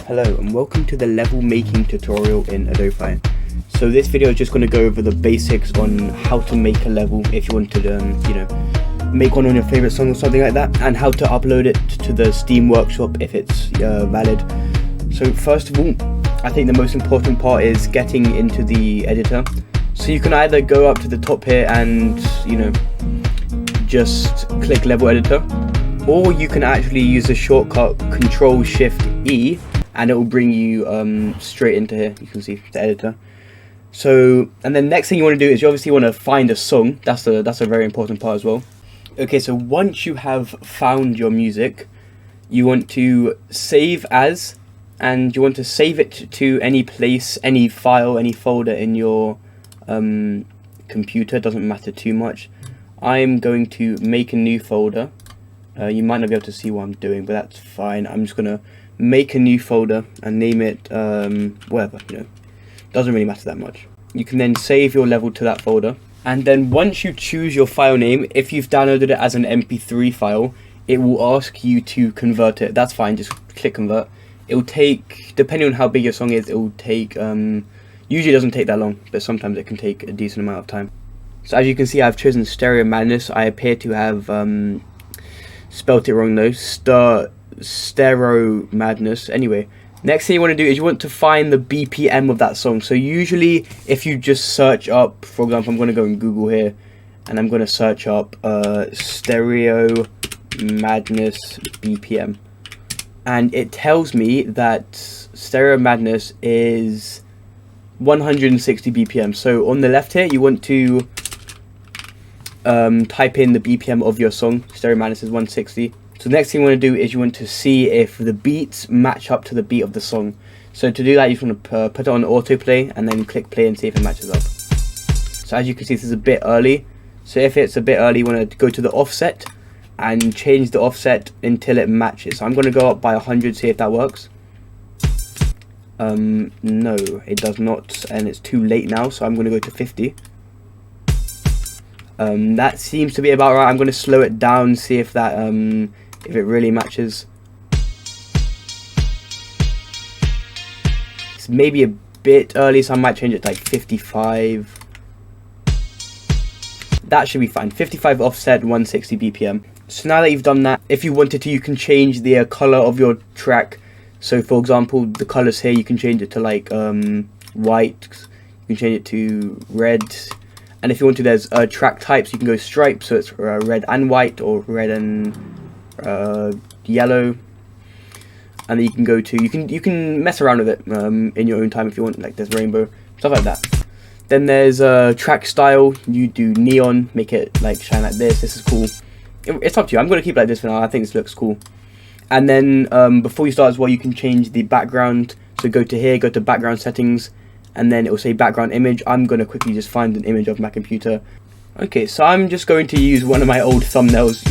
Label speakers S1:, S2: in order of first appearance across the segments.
S1: Hello and welcome to the level making tutorial in ADOFAI. So this video is just going to go over the basics on how to make a level if you want to make one on your favorite song or something like that, and how to upload it to the Steam workshop if it's valid. So first of all, I think the most important part is getting into the editor. So you can either go up to the top here and just click level editor, or you can actually use the shortcut Control-Shift-E and it will bring you straight into here. You can see the editor. So, and then next thing you want to do is you obviously want to find a song. That's a very important part as well. Okay, so once you have found your music, you want to save as, and you want to save it to any place, any file, any folder in your computer. Doesn't matter too much. I'm going to make a new folder. You might not be able to see what I'm doing, but that's fine. I'm just gonna make a new folder and name it whatever, doesn't really matter that much. You can then save your level to that folder, and then once you choose your file name, if you've downloaded it as an MP3 file, it will ask you to convert it. That's fine, just click convert. It will take, depending on how big your song is, it will take usually it doesn't take that long, but sometimes it can take a decent amount of time. So as you can see, I've chosen Stereo Madness. I appear to have spelt it wrong though. Stereo Madness. Anyway, next thing you want to do is you want to find the BPM of that song. So usually if you just search up, for example, I'm going to go in Google here and I'm going to search up Stereo Madness BPM, and it tells me that Stereo Madness is 160 BPM. So on the left here you want to type in the BPM of your song. Stereo Madness is 160. So the next thing you want to do is you want to see if the beats match up to the beat of the song. So to do that, you just want to put it on autoplay and then click play and see if it matches up. So as you can see, this is a bit early. So if it's a bit early, you want to go to the offset and change the offset until it matches. So I'm going to go up by 100, see if that works. No, it does not, and it's too late now, so I'm going to go to 50. That seems to be about right. I'm going to slow it down, see if that if it really matches. It's maybe a bit early, so I might change it to like 55. That should be fine. 55 offset, 160 BPM. So now that you've done that, if you wanted to, you can change the color of your track. So for example, the colors here, you can change it to like white. You can change it to red. And if you want to, there's track types. You can go stripes, so it's red and white, or red and yellow. And then you can go to, you can mess around with it in your own time if you want. Like there's rainbow, stuff like that. Then there's track style. You do neon, make it like shine like this. This is cool. It's up to you. I'm going to keep it like this for now. I think this looks cool. And then before you start as well, you can change the background. So go to here, go to background settings, and then it will say background image. I'm going to quickly just find an image of my computer. Okay, so I'm just going to use one of my old thumbnails,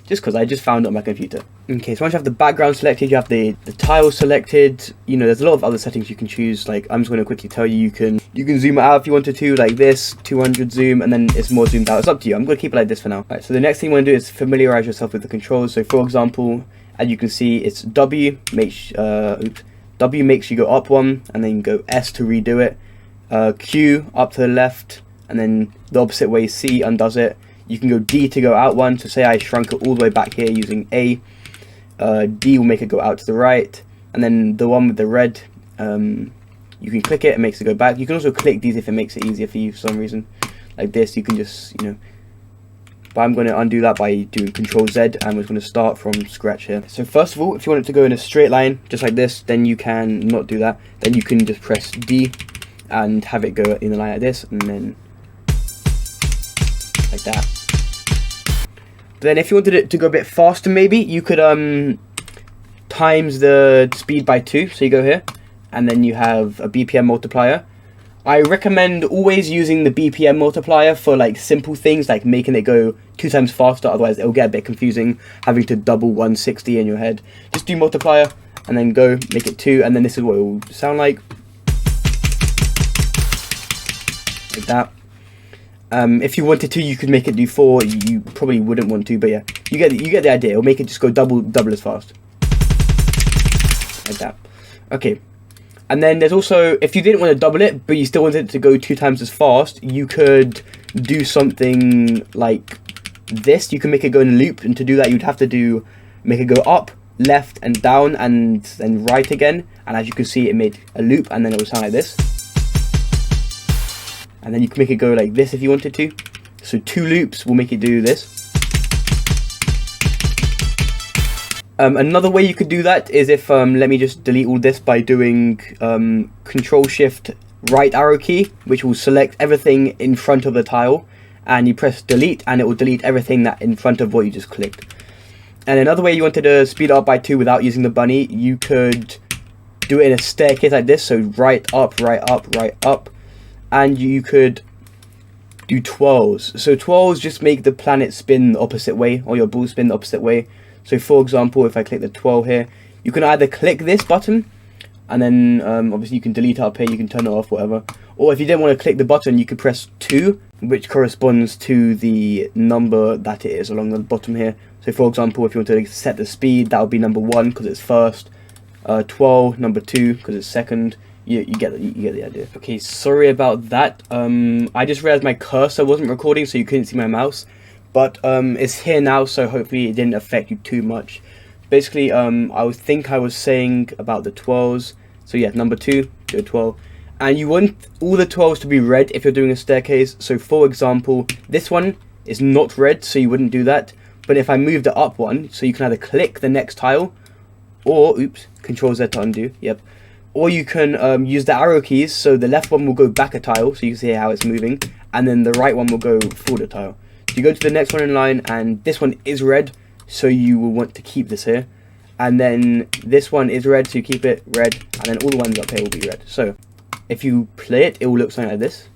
S1: just because I just found it on my computer. Okay, so once you have the background selected, you have the tile selected. There's a lot of other settings you can choose. Like I'm just going to quickly tell you, you can zoom it out if you wanted to, like this, 200 zoom, and then it's more zoomed out. It's up to you. I'm going to keep it like this for now. Alright, so the next thing you want to do is familiarize yourself with the controls. So for example, as you can see, it's W makes you go up one, and then go S to redo it. Q up to the left, and then the opposite way, C undoes it. You can go D to go out one. So say I shrunk it all the way back here using A. D will make it go out to the right, and then the one with the red, you can click it, it makes it go back. You can also click these if it makes it easier for you for some reason. Like this, you can just, but I'm going to undo that by doing Control Z, and we're going to start from scratch here. So first of all, if you want it to go in a straight line, just like this, then you can not do that. Then you can just press D and have it go in a line like this, and then like that. But then if you wanted it to go a bit faster, maybe, you could times the speed by 2. So you go here, and then you have a BPM multiplier. I recommend always using the BPM multiplier for like simple things, like making it go 2 times faster. Otherwise it'll get a bit confusing having to double 160 in your head. Just do multiplier and then go make it 2, and then this is what it will sound like that. If you wanted to, you could make it do 4. You probably wouldn't want to, but yeah, you get the idea. It'll make it just go double as fast. like that. Okay, and then there's also, if you didn't want to double it but you still wanted it to go 2 times as fast, you could do something like this. You can make it go in a loop, and to do that you'd have to make it go up, left and down, and then right again, and as you can see it made a loop, and then it would sound like this. And then you can make it go like this if you wanted to. So 2 loops will make it do this. Another way you could do that is if, let me just delete all this by doing Control Shift right arrow key, which will select everything in front of the tile, and you press delete and it will delete everything that in front of what you just clicked. And another way you wanted to speed it up by 2 without using the bunny, you could do it in a staircase like this, so right up, right up, right up, and you could do twirls. So twirls just make the planet spin the opposite way, or your ball spin the opposite way. So for example, if I click the twirl here, you can either click this button, and then obviously you can delete it up here, you can turn it off, whatever. Or if you didn't want to click the button, you could press 2, which corresponds to the number that it is along the bottom here. So for example, if you want to set the speed, that would be number 1 because it's first, twirl number 2 because it's second. You get the idea. Okay, sorry about that. I just realized my cursor wasn't recording, so you couldn't see my mouse. But it's here now, so hopefully it didn't affect you too much. Basically, I think I was saying about the twirls. So yeah, number 2, do a twirl. And you want all the twirls to be red if you're doing a staircase. So for example, this one is not red, so you wouldn't do that. But if I move the up one, so you can either click the next tile, or, oops, Control Z to undo, yep. Or you can use the arrow keys, so the left one will go back a tile, so you can see how it's moving. And then the right one will go forward a tile. You go to the next one in line, and this one is red, so you will want to keep this here. And then this one is red, so you keep it red, and then all the ones up here will be red. So if you play it, it will look something like this.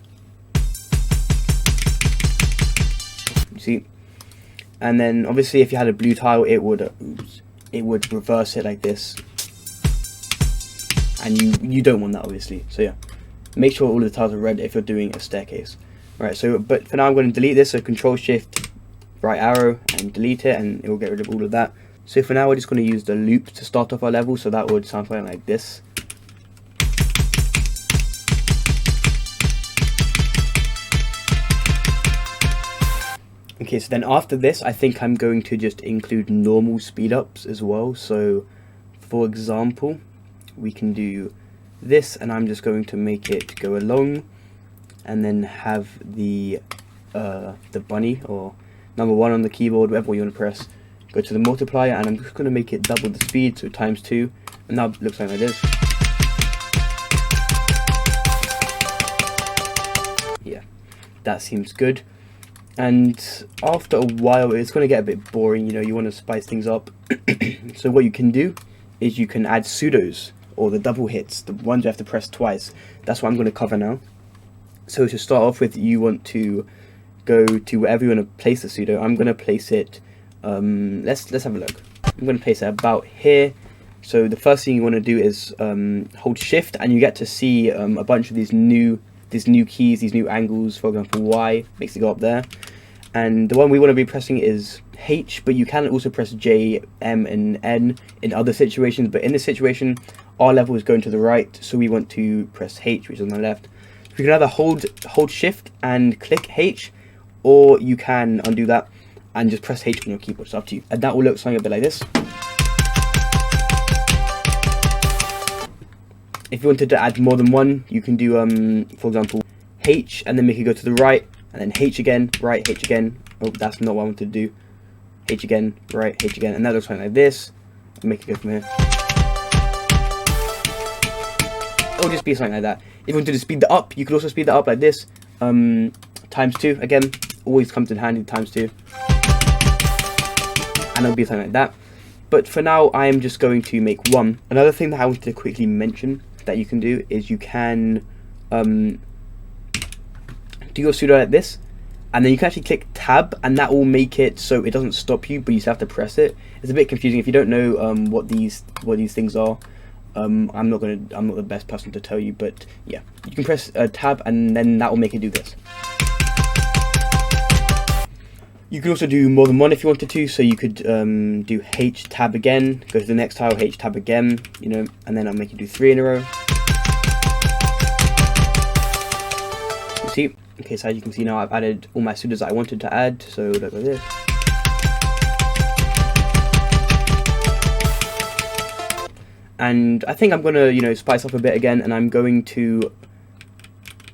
S1: You see? And then obviously if you had a blue tile, it would reverse it like this. And you don't want that, obviously. So yeah, make sure all the tiles are red if you're doing a staircase. Right, so, but for now I'm going to delete this, so Control Shift right arrow and delete it, and it will get rid of all of that. So for now we're just going to use the loop to start off our level, so that would sound something like this. Okay, so then after this I think I'm going to just include normal speed ups as well. So for example, we can do this, and I'm just going to make it go along, and then have the bunny or number 1 on the keyboard, whatever you want to press, go to the multiplier, and I'm just going to make it double the speed, so times 2, and now it looks like this. Yeah, that seems good. And after a while it's going to get a bit boring, you know, you want to spice things up. So what you can do is you can add pseudos, or the double hits, the ones you have to press twice. That's what I'm going to cover now. So to start off with, you want to go to wherever you want to place the pseudo. I'm going to place it, let's have a look. I'm going to place it about here. So the first thing you want to do is hold shift, and you get to see a bunch of these new keys, these new angles. For example, Y makes it go up there, and the one we want to be pressing is H, but you can also press J, M and N in other situations, but in this situation our level is going to the right, so we want to press H, which is on the left. You can either hold shift and click H, or you can undo that and just press H on your keyboard. It's up to you, and that will look something a bit like this. If you wanted to add more than one, you can do for example H and then make it go to the right, and then H again, right, H again. Oh, that's not what I wanted to do. H again, right, H again, and that looks something like this. And make it go from here. It'll just be something like that. If you wanted to speed that up, you could also speed that up like this. Times 2 again, always comes in handy, times 2, and it'll be something like that. But for now I am just going to make 1. Another thing that I wanted to quickly mention that you can do is you can do your pseudo like this, and then you can actually click tab, and that will make it so it doesn't stop you, but you still have to press it. It's a bit confusing if you don't know what these things are. I'm not the best person to tell you, but yeah, you can press tab, and then that will make it do this. You can also do more than one if you wanted to, so you could do H tab again, go to the next tile, H tab again, you know, and then I'll make you do 3 in a row. You see? Okay, so as you can see now, I've added all my pseudos that I wanted to add, so look like this. And I think I'm gonna, you know, spice up a bit again, and I'm going to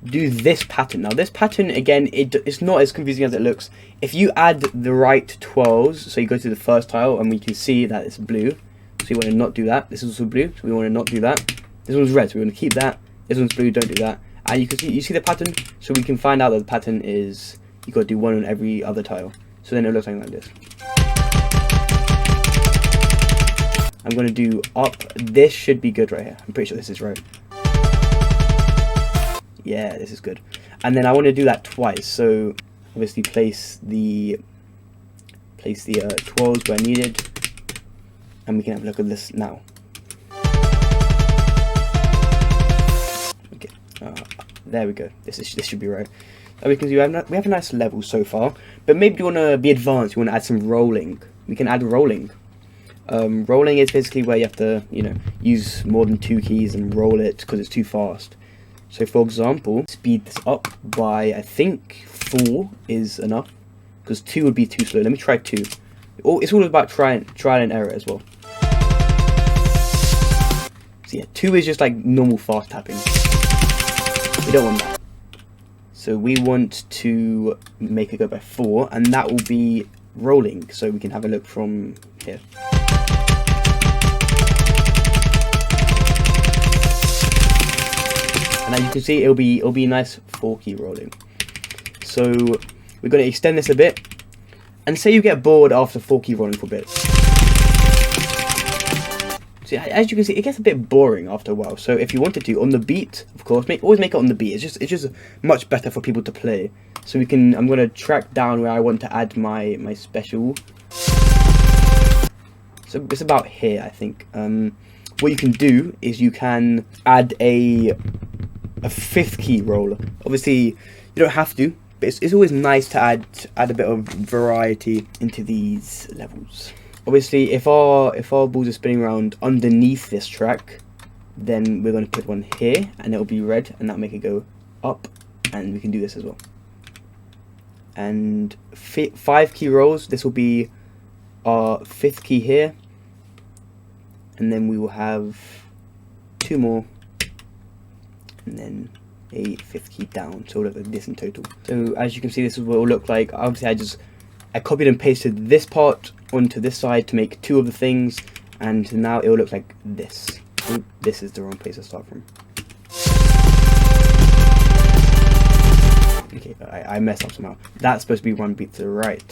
S1: do this pattern. Now this pattern, again, it's not as confusing as it looks. If you add the right twirls, so you go to the first tile and we can see that it's blue, so you want to not do that. This is also blue, so we want to not do that. This one's red, so we want to keep that. This one's blue, don't do that. And you can see, you see the pattern, so we can find out that the pattern is, you got to do one on every other tile. So then it looks something like this. I'm going to do up. This should be good right here. I'm pretty sure this is right. Yeah, this is good. And then I want to do that twice. So obviously place the twirls where needed, and we can have a look at this now. Okay, there we go. This should be right. And we can do, we have a nice level so far, but maybe you want to be advanced. You want to add some rolling. We can add rolling. Rolling is basically where you have to, you know, use more than 2 keys and roll it because it's too fast. So for example, speed this up by, I think 4 is enough, because 2 would be too slow. Let me try 2. It's all about trial and error as well. So yeah, 2 is just like normal fast tapping. We don't want that. So we want to make it go by 4, and that will be rolling. So we can have a look from here. And as you can see, it'll be nice 4-key rolling. So we're going to extend this a bit, and say you get bored after 4-key rolling for a bit. See, as you can see, it gets a bit boring after a while. So if you wanted to, on the beat, of course, always make it on the beat. It's just much better for people to play. So we can. I'm going to track down where I want to add my special. So it's about here, I think. What you can do is you can add a 5th key roll. Obviously, you don't have to, but it's always nice to add a bit of variety into these levels. Obviously, if our balls are spinning around underneath this track, then we're going to put one here, and it'll be red, and that'll make it go up, and we can do this as well. And 5 key rolls. This will be our 5th key here, and then we will have 2 more, and then a 5th key down, so we'll look like this in total. So as you can see, this is what it will look like. Obviously I copied and pasted this part onto this side to make 2 of the things, and now it will look like this. Ooh, this is the wrong place to start from. Okay, I messed up somehow. That's supposed to be 1 beat to the right.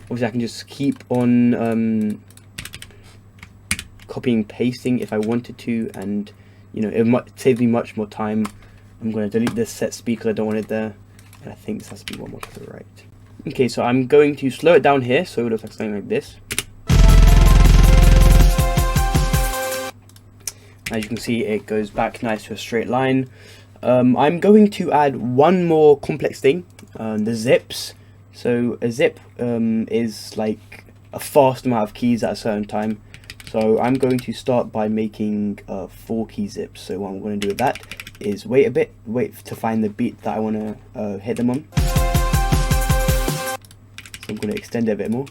S1: Obviously I can just keep on copying and pasting if I wanted to, and you know, it might save me much more time. I'm going to delete this set speed because I don't want it there, and I think this has to be 1 more to the right. Okay, so I'm going to slow it down here so it looks like something like this. As you can see, it goes back nice to a straight line. I'm going to add one more complex thing, the zips. So a zip is like a fast amount of keys at a certain time. So I'm going to start by making 4-key zips. So what I'm going to do with that is wait a bit, wait to find the beat that I want to hit them on. So I'm going to extend it a bit more.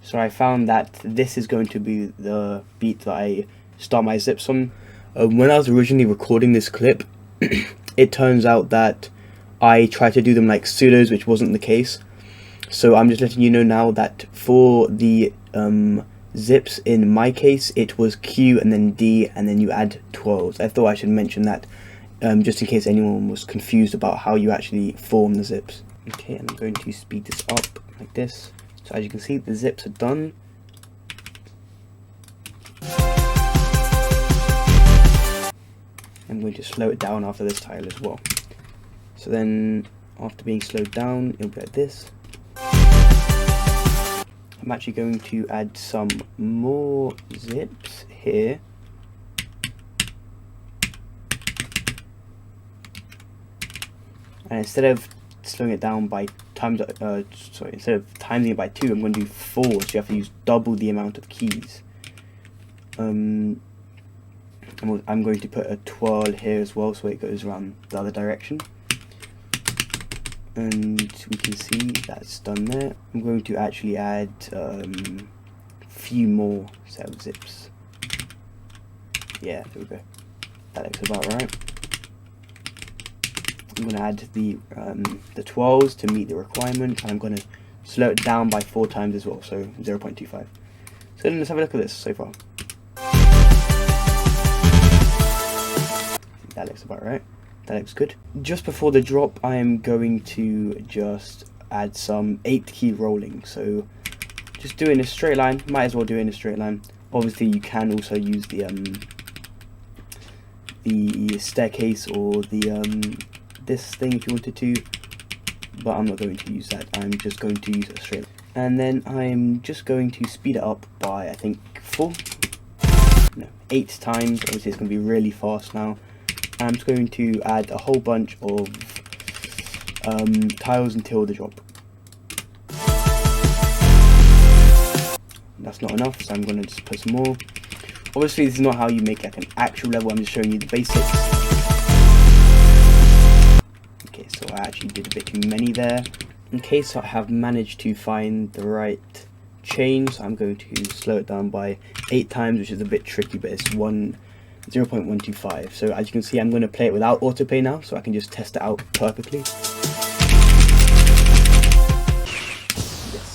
S1: So I found that this is going to be the beat that I start my zips on. When I was originally recording this clip, it turns out that I tried to do them like pseudos, which wasn't the case. So I'm just letting you know now that for the zips, in my case, it was Q and then D and then you add twirls. I thought I should mention that just in case anyone was confused about how you actually form the zips. Okay, and I'm going to speed this up like this. So as you can see, the zips are done. I'm going to slow it down after this tile as well. So then, after being slowed down, it'll be like this. I'm actually going to add some more zips here, and instead of slowing it down by instead of timing it by 2, I'm going to do 4, so you have to use double the amount of keys. I'm going to put a twirl here as well, so it goes around the other direction. And we can see that's done there. I'm going to actually add a few more set of zips. Yeah, there we go. That looks about right. I'm going to add the twirls to meet the requirement, and I'm going to slow it down by 4 times as well, so 0.25. So then let's have a look at this so far. That looks about right. That looks good. Just before the drop, I am going to just add some 8-key rolling. So just do it in a straight line. Might as well do it in a straight line. Obviously, you can also use the staircase or the this thing if you wanted to, but I'm not going to use that. I'm just going to use a straight line. And then I'm just going to speed it up by, I think, 8 times. Obviously, it's going to be really fast now. I'm just going to add a whole bunch of tiles until the drop. That's not enough, so I'm going to just put some more. Obviously, this is not how you make like an actual level. I'm just showing you the basics. Okay, so I actually did a bit too many there. In case I have managed to find the right change, I'm going to slow it down by 8 times, which is a bit tricky, but it's 0.125. So as you can see, I'm going to play it without autoplay now, so I can just test it out perfectly. Yes,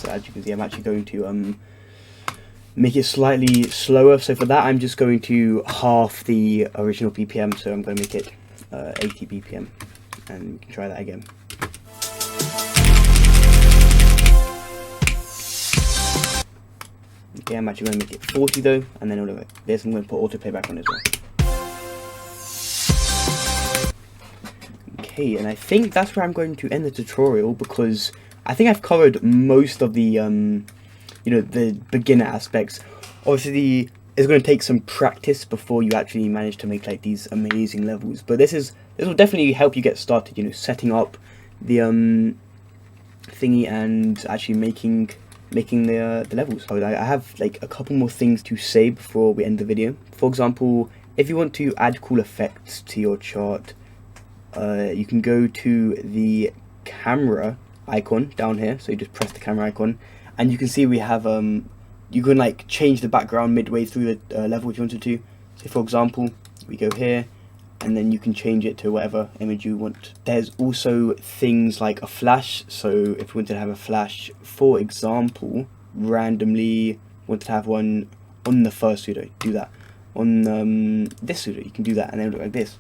S1: so as you can see, I'm actually going to make it slightly slower. So for that, I'm just going to half the original BPM, so I'm going to make it 80 BPM, and we can try that again. Okay, I'm actually going to make it 40 though, and then all of this I'm going to put autoplay back on as well. Okay, and I think that's where I'm going to end the tutorial, because I think I've covered most of the you know, the beginner aspects. Obviously, it's going to take some practice before you actually manage to make like these amazing levels, but this will definitely help you get started, you know, setting up the thingy and actually making the levels. So I have like a couple more things to say before we end the video. For example, if you want to add cool effects to your chart, you can go to the camera icon down here. So you just press the camera icon, and you can see we have you can like change the background midway through the level if you wanted to. So for example, we go here, and then you can change it to whatever image you want. There's also things like a flash, so if you wanted to have a flash, for example, randomly wanted to have one on the first pseudo, do that. On this pseudo, you can do that, and then look like this.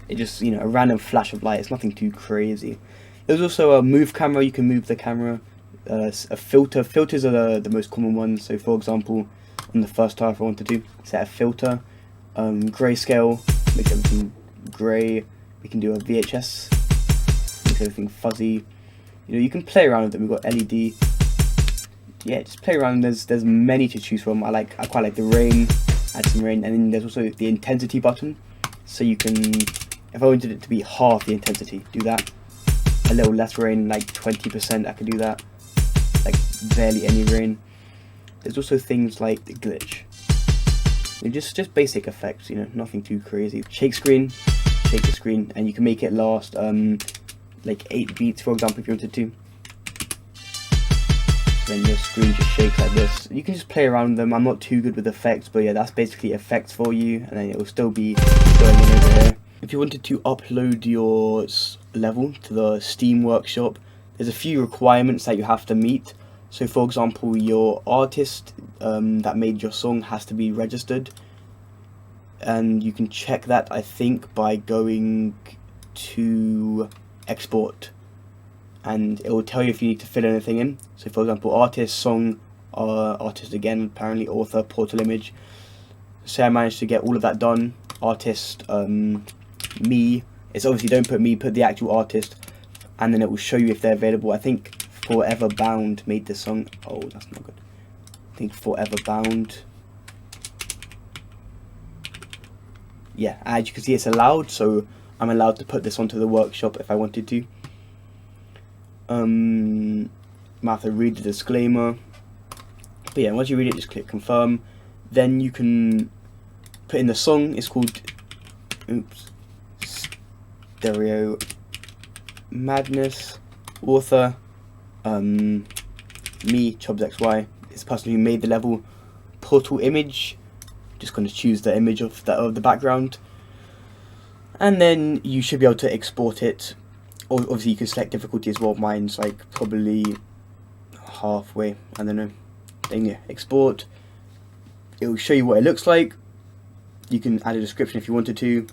S1: It just, you know, a random flash of light. It's nothing too crazy. There's also a move camera. You can move the camera. A filter. Filters are the most common ones. So for example, on the first tile, if I wanted to set a filter, grayscale, make everything grey. We can do a VHS, make everything fuzzy. You know, you can play around with them. We've got LED. Yeah, just play around. There's many to choose from. I quite like the rain. Add some rain, and then there's also the intensity button. So you can, if I wanted it to be half the intensity, do that. A little less rain, like 20%, I could do that. Like barely any rain. There's also things like the glitch. Just basic effects, you know, nothing too crazy. Shake screen, shake the screen, and you can make it last like 8 beats, for example, if you wanted to. Then your screen just shakes like this. You can just play around with them. I'm not too good with effects, but yeah, that's basically effects for you, and then it will still be going on over here. If you wanted to upload your level to the Steam Workshop, there's a few requirements that you have to meet. So for example, your artist that made your song has to be registered, and you can check that, I think, by going to export, and it will tell you if you need to fill anything in. So for example, artist, song, artist again, apparently, author, portal image. Say I managed to get all of that done. Artist, me. It's obviously, don't put me, put the actual artist, and then it will show you if they're available. I think Forever Bound made this song. Oh, that's not good. I think forever bound. Yeah, as you can see, it's allowed, so I'm allowed to put this onto the workshop if I wanted to. I have to read the disclaimer. But yeah, once you read it, just click confirm. Then you can put in the song. It's called Stereo Madness. Author me, ChubbsXY. It's the person who made the level. Portal image. Just going to choose the image of the background, and then you should be able to export it. Obviously, you can select difficulty as well. Mine's like probably halfway. I don't know. Then yeah, export. It will show you what it looks like. You can add a description if you wanted to.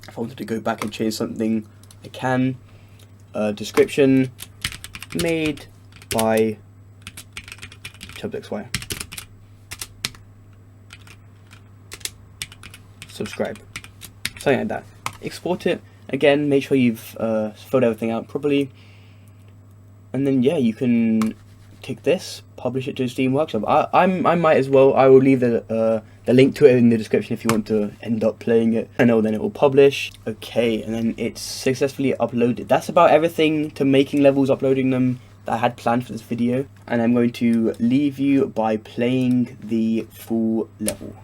S1: If I wanted to go back and change something, I can. Description: made by ChubbsXY. Subscribe. Something like that. Export it. Again, make sure you've filled everything out properly. And then yeah, you can take this, publish it to the Steam Workshop. I might as well. I will leave the link to it in the description if you want to end up playing it. I know then it will publish. Okay, and then it's successfully uploaded. That's about everything to making levels, uploading them, that I had planned for this video. And I'm going to leave you by playing the full level.